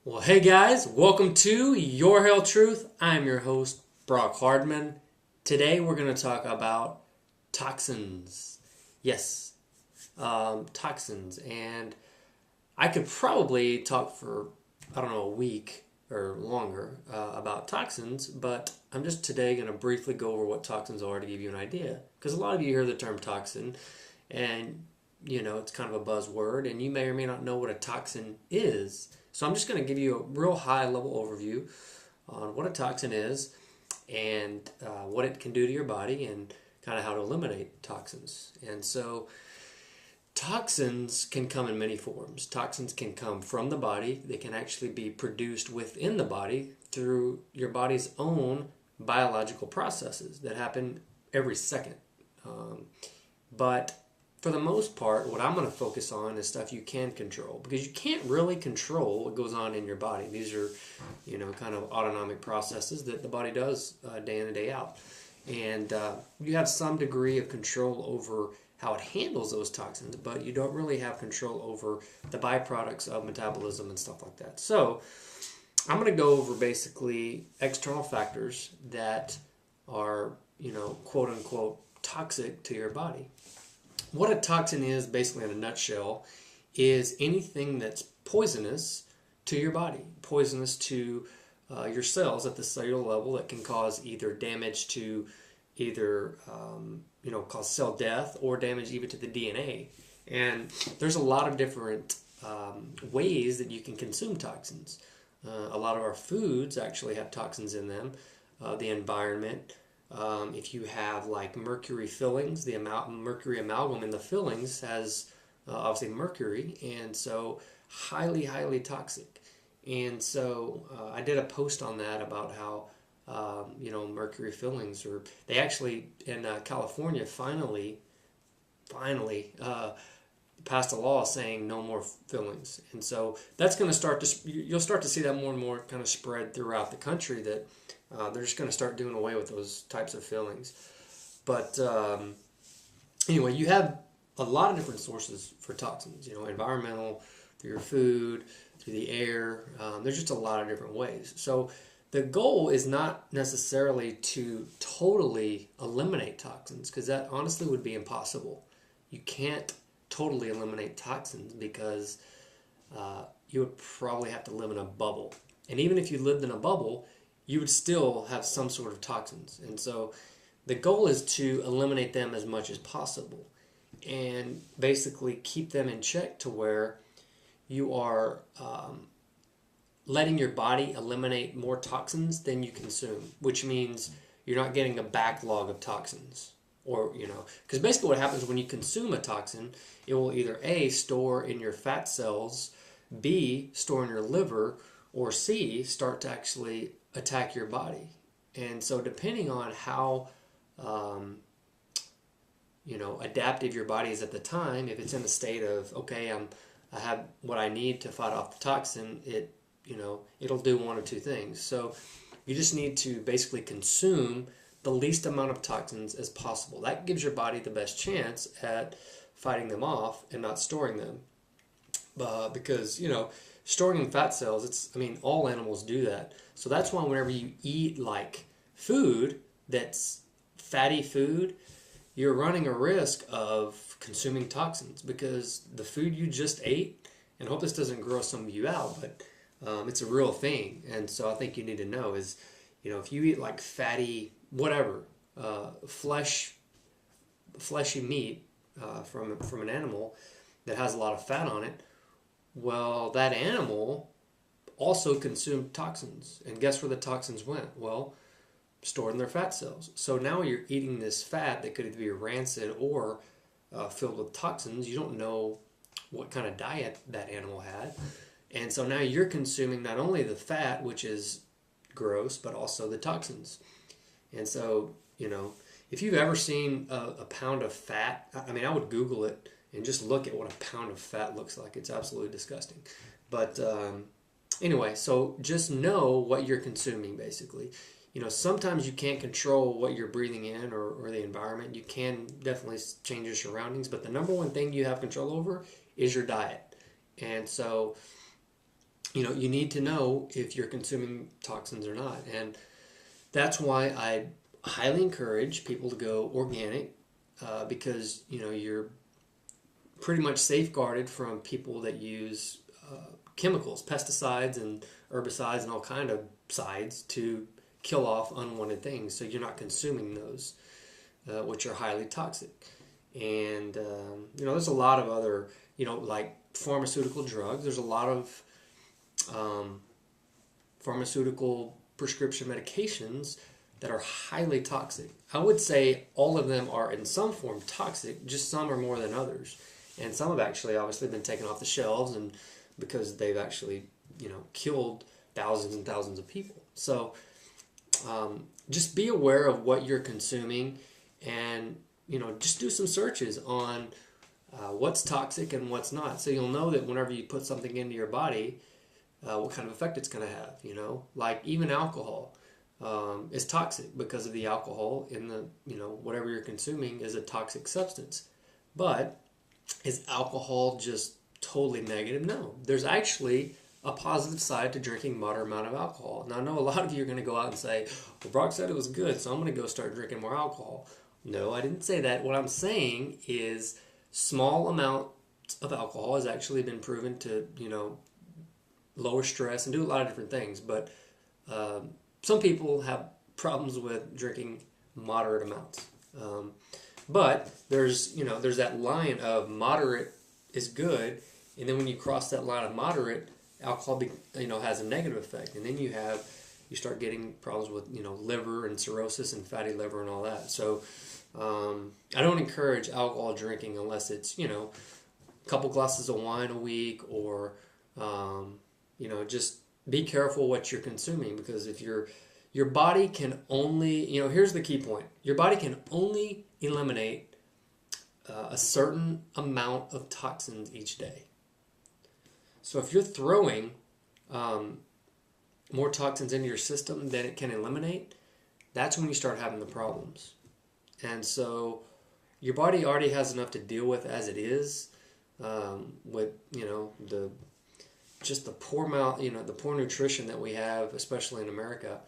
Well, hey guys, welcome to Your Health Truth. I'm your host, Brock Hardman. Today we're going to talk about toxins. Yes, toxins. And I could probably talk for, I don't know, a week or longer about toxins, but I'm just today going to briefly go over what toxins are to give you an idea. Because a lot of you hear the term toxin and it's kind of a buzzword, and you may or may not know what a toxin is. So I'm just going to give you a real high level overview on what a toxin is and what it can do to your body and kind of how to eliminate toxins. And so toxins can come in many forms. Toxins can come from the body. They can actually be produced within the body through your body's own biological processes that happen every second. But for the most part, what I'm going to focus on is stuff you can control, because you can't really control what goes on in your body. These are, kind of autonomic processes that the body does day in and day out. And you have some degree of control over how it handles those toxins, but you don't really have control over the byproducts of metabolism and stuff like that. So I'm going to go over basically external factors that are, quote unquote, toxic to your body. What a toxin is, basically in a nutshell, is anything that's poisonous to your body, poisonous to your cells at the cellular level, that can cause either damage to cause cell death or damage even to the DNA. And there's a lot of different ways that you can consume toxins. A lot of our foods actually have toxins in them. The environment. If you have like mercury fillings, the mercury amalgam in the fillings has obviously mercury, and so highly, highly toxic. And so I did a post on that about how mercury fillings they actually in California finally passed a law saying no more fillings. And so that's going to you'll start to see that more and more kind of spread throughout the country, that they're just going to start doing away with those types of fillings. But anyway, you have a lot of different sources for toxins, environmental, through your food, through the air. There's just a lot of different ways. So the goal is not necessarily to totally eliminate toxins, because that honestly would be impossible. You can't totally eliminate toxins, because you would probably have to live in a bubble. And even if you lived in a bubble, you would still have some sort of toxins. And so the goal is to eliminate them as much as possible and basically keep them in check to where you are letting your body eliminate more toxins than you consume, which means you're not getting a backlog of toxins. Or, because basically what happens when you consume a toxin, it will either A, store in your fat cells, B, store in your liver, or C, start to actually attack your body. And so depending on how adaptive your body is at the time, if it's in a state of, okay, I have what I need to fight off the toxin, it'll do one of two things. So you just need to basically consume the least amount of toxins as possible. That gives your body the best chance at fighting them off and not storing them. Because, storing in fat cells, all animals do that. So that's why whenever you eat like food that's fatty food, you're running a risk of consuming toxins, because the food you just ate, and I hope this doesn't gross some of you out, but it's a real thing. And so I think you need to know is, if you eat like fatty, whatever, fleshy meat from an animal that has a lot of fat on it, well, that animal also consumed toxins. And guess where the toxins went? Well, stored in their fat cells. So now you're eating this fat that could either be rancid or filled with toxins. You don't know what kind of diet that animal had. And so now you're consuming not only the fat, which is gross, but also the toxins. And so, if you've ever seen a pound of fat, I would Google it and just look at what a pound of fat looks like. It's absolutely disgusting. But anyway, so just know what you're consuming, basically. Sometimes you can't control what you're breathing in or the environment. You can definitely change your surroundings, but the number one thing you have control over is your diet. And so you need to know if you're consuming toxins or not. And that's why I highly encourage people to go organic, because you're pretty much safeguarded from people that use chemicals, pesticides and herbicides and all kind of sides to kill off unwanted things. So you're not consuming those, which are highly toxic. And there's a lot of other, like pharmaceutical drugs. There's a lot of pharmaceutical prescription medications that are highly toxic. I would say all of them are in some form toxic, just some are more than others. And some have actually obviously been taken off the shelves, and because they've actually, killed thousands and thousands of people. So just be aware of what you're consuming, and just do some searches on what's toxic and what's not, so you'll know that whenever you put something into your body, what kind of effect it's going to have. Like even alcohol is toxic because of the alcohol in the whatever you're consuming is a toxic substance. But is alcohol just totally negative? No, there's actually a positive side to drinking moderate amount of alcohol. Now I know a lot of you are going to go out and say, well, Brock said it was good, so I'm going to go start drinking more alcohol. No, I didn't say that. What I'm saying is small amounts of alcohol has actually been proven to, lower stress and do a lot of different things. But some people have problems with drinking moderate amounts. But there's that line of moderate is good, and then when you cross that line of moderate, alcohol has a negative effect, and then you start getting problems with liver and cirrhosis and fatty liver and all that. So I don't encourage alcohol drinking unless it's a couple glasses of wine a week, or just be careful what you're consuming, because if your body can only, here's the key point, your body can only eliminate a certain amount of toxins each day. So if you're throwing more toxins into your system than it can eliminate, that's when you start having the problems. And so your body already has enough to deal with as it is, with the poor the poor nutrition that we have, especially in America.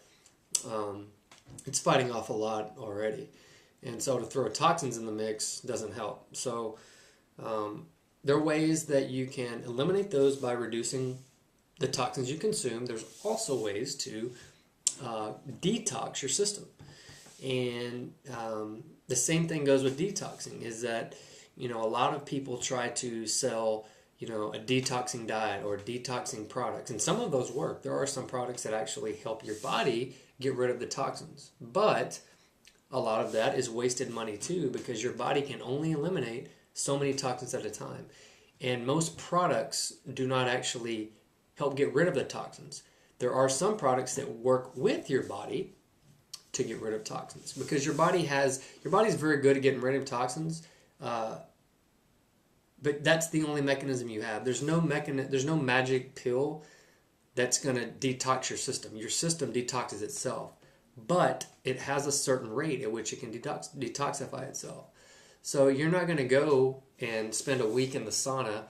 It's fighting off a lot already, and so to throw toxins in the mix doesn't help. So there are ways that you can eliminate those by reducing the toxins you consume. There's also ways to detox your system. And the same thing goes with detoxing, is that, a lot of people try to sell, a detoxing diet or detoxing products. And some of those work. There are some products that actually help your body get rid of the toxins. But a lot of that is wasted money too, because your body can only eliminate so many toxins at a time. And most products do not actually help get rid of the toxins. There are some products that work with your body to get rid of toxins, because your body's very good at getting rid of toxins, but that's the only mechanism you have. There's no magic pill that's going to detox your system. Your system detoxes itself, but it has a certain rate at which it can detoxify itself. So you're not going to go and spend a week in the sauna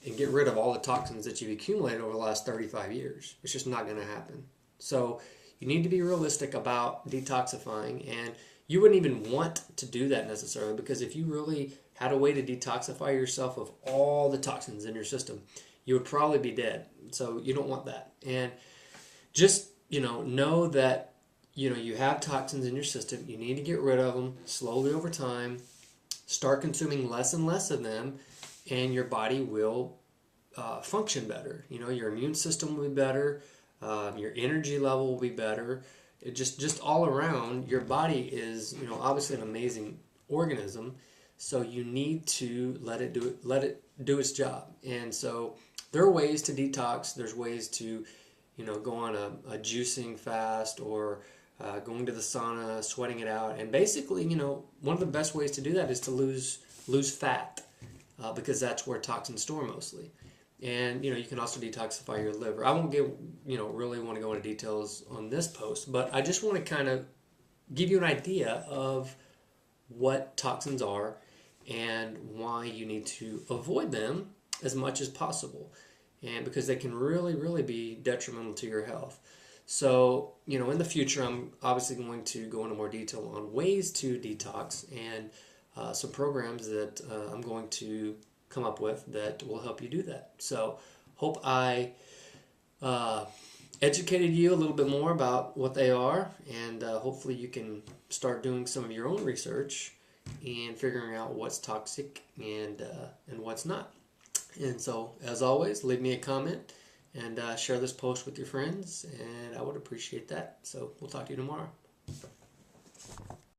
and get rid of all the toxins that you've accumulated over the last 35 years. It's just not going to happen. So you need to be realistic about detoxifying, and you wouldn't even want to do that necessarily, because if you really had a way to detoxify yourself of all the toxins in your system, you would probably be dead. So you don't want that. And just, know that, you have toxins in your system. You need to get rid of them slowly over time. Start consuming less and less of them, and your body will function better. Your immune system will be better. Your energy level will be better. It just all around, your body is, obviously an amazing organism. So you need to let it do its job. And so there are ways to detox. There's ways to, go on a juicing fast, or going to the sauna, sweating it out. And basically, one of the best ways to do that is to lose fat, because that's where toxins store mostly. And, you can also detoxify your liver. I won't really want to go into details on this post, but I just want to kind of give you an idea of what toxins are and why you need to avoid them as much as possible. and because they can really be detrimental to your health. So, in the future, I'm obviously going to go into more detail on ways to detox and some programs that I'm going to come up with that will help you do that. So, hope I educated you a little bit more about what they are, and hopefully you can start doing some of your own research and figuring out what's toxic and what's not. And so, as always, leave me a comment and share this post with your friends, and I would appreciate that. So, we'll talk to you tomorrow.